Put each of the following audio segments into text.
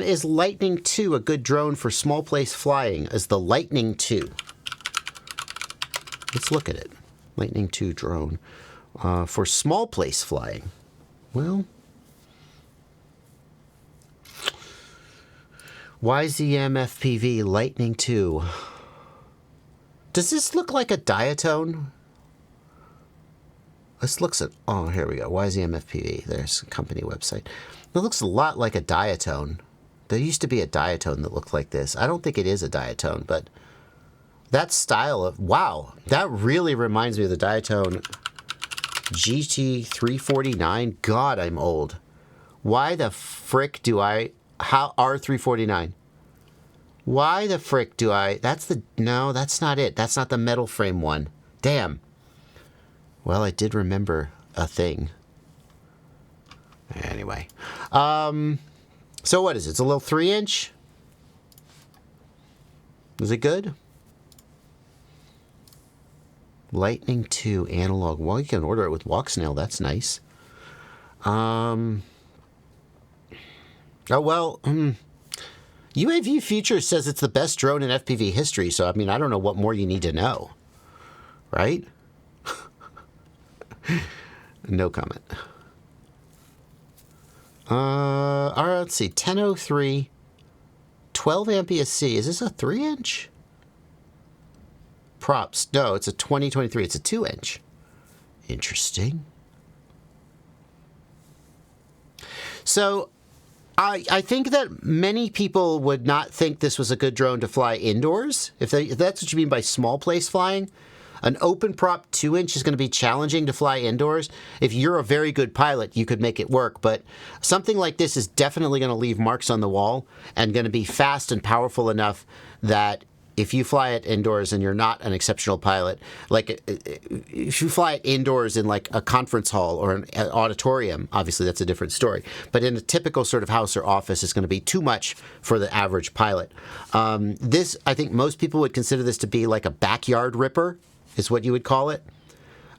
Is Lightning2 a good drone for small place flying? Is the Lightning2? Let's look at it. Lightning2 drone. For small place flying. Well, YZM FPV Lightning2. Does this look like a Diatone? This looks at, oh, here we go. YZM FPV. There's a company website. It looks a lot like a Diatone. There used to be a Diatone that looked like this. I don't think it is a Diatone, but that style of, wow, that really reminds me of the Diatone GT349. God, I'm old. Why the frick do I, how, R349? Why the frick do I, that's the, no, that's not it. That's not the metal frame one. Damn. Well, I did remember a thing. Anyway. So what is it? It's a little 3-inch? Is it good? Lightning2 analog. Well, you can order it with walk snail. That's nice. Oh, well, UAV Futures says it's the best drone in FPV history, so, I mean, I don't know what more you need to know. Right? No comment. All right, let's see. 1003, 12 amp ESC. Is this a 3-inch? Props. No, it's a 2023. It's a 2-inch. Interesting. So, I think that many people would not think this was a good drone to fly indoors. If that's what you mean by small place flying. An open prop 2-inch is going to be challenging to fly indoors. If you're a very good pilot, you could make it work. But something like this is definitely going to leave marks on the wall and going to be fast and powerful enough that if you fly it indoors and you're not an exceptional pilot, like if you fly it indoors in like a conference hall or an auditorium, obviously that's a different story. But in a typical sort of house or office, it's going to be too much for the average pilot. This, I think most people would consider this to be like a backyard ripper, is what you would call it.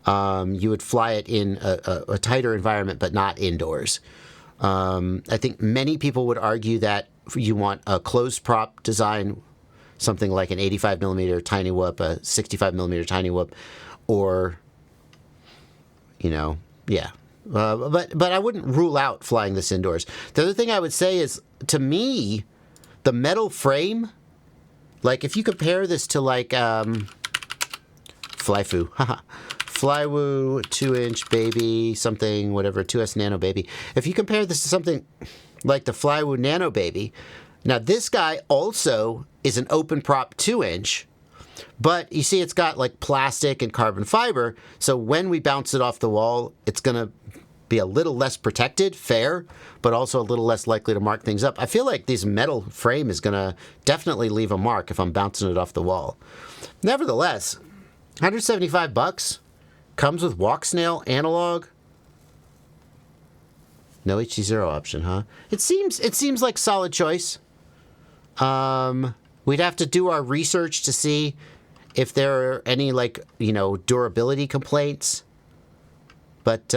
You would fly it in a tighter environment, but not indoors. I think many people would argue that you want a closed prop design, something like an 85 millimeter tiny whoop, a 65 millimeter tiny whoop, or, you know, yeah. But I wouldn't rule out flying this indoors. The other thing I would say is, to me, the metal frame, like if you compare this to like Flyfu, Flywoo 2-inch baby, something, whatever, 2S Nano baby. If you compare this to something like the Flywoo Nano baby, now this guy also is an open prop 2-inch, but you see it's got like plastic and carbon fiber, so when we bounce it off the wall, it's going to be a little less protected, fair, but also a little less likely to mark things up. I feel like this metal frame is going to definitely leave a mark if I'm bouncing it off the wall. Nevertheless, $175 comes with walk snail analog. No HC0 option, huh? It seems like solid choice. We'd have to do our research to see if there are any, like, you know, durability complaints. But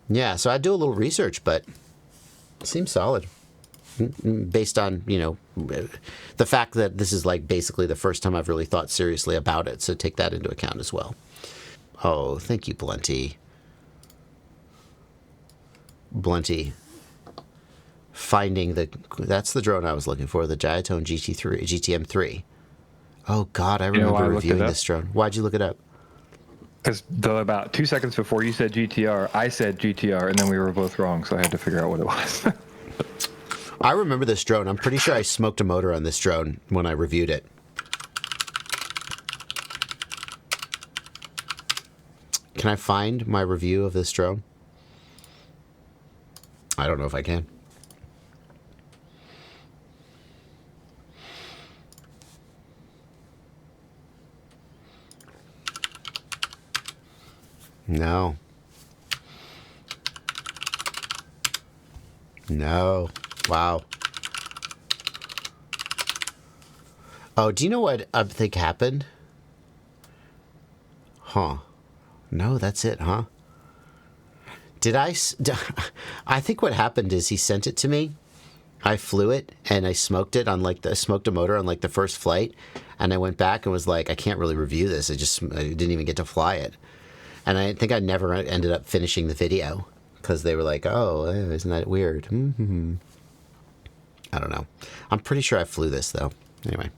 yeah, so I'd do a little research, but it seems solid. Based on, you know, the fact that this is like basically the first time I've really thought seriously about it. So take that into account as well. Oh, thank you, Blunty. Blunty. Finding that's the drone I was looking for, the Diatone GTM3. Oh, God, I remember reviewing this drone. Why'd you look it up? Because about 2 seconds before you said GTR, I said GTR, and then we were both wrong, so I had to figure out what it was. I remember this drone. I'm pretty sure I smoked a motor on this drone when I reviewed it. Can I find my review of this drone? I don't know if I can. No. No. Wow. Oh, do you know what I think happened? Huh. No, that's it, huh? I think what happened is he sent it to me. I flew it and I smoked it on smoked a motor on like the first flight, and I went back and was like, I can't really review this. I didn't even get to fly it, and I think I never ended up finishing the video because they were like, oh, isn't that weird? Mm-hmm. I don't know. I'm pretty sure I flew this though. Anyway,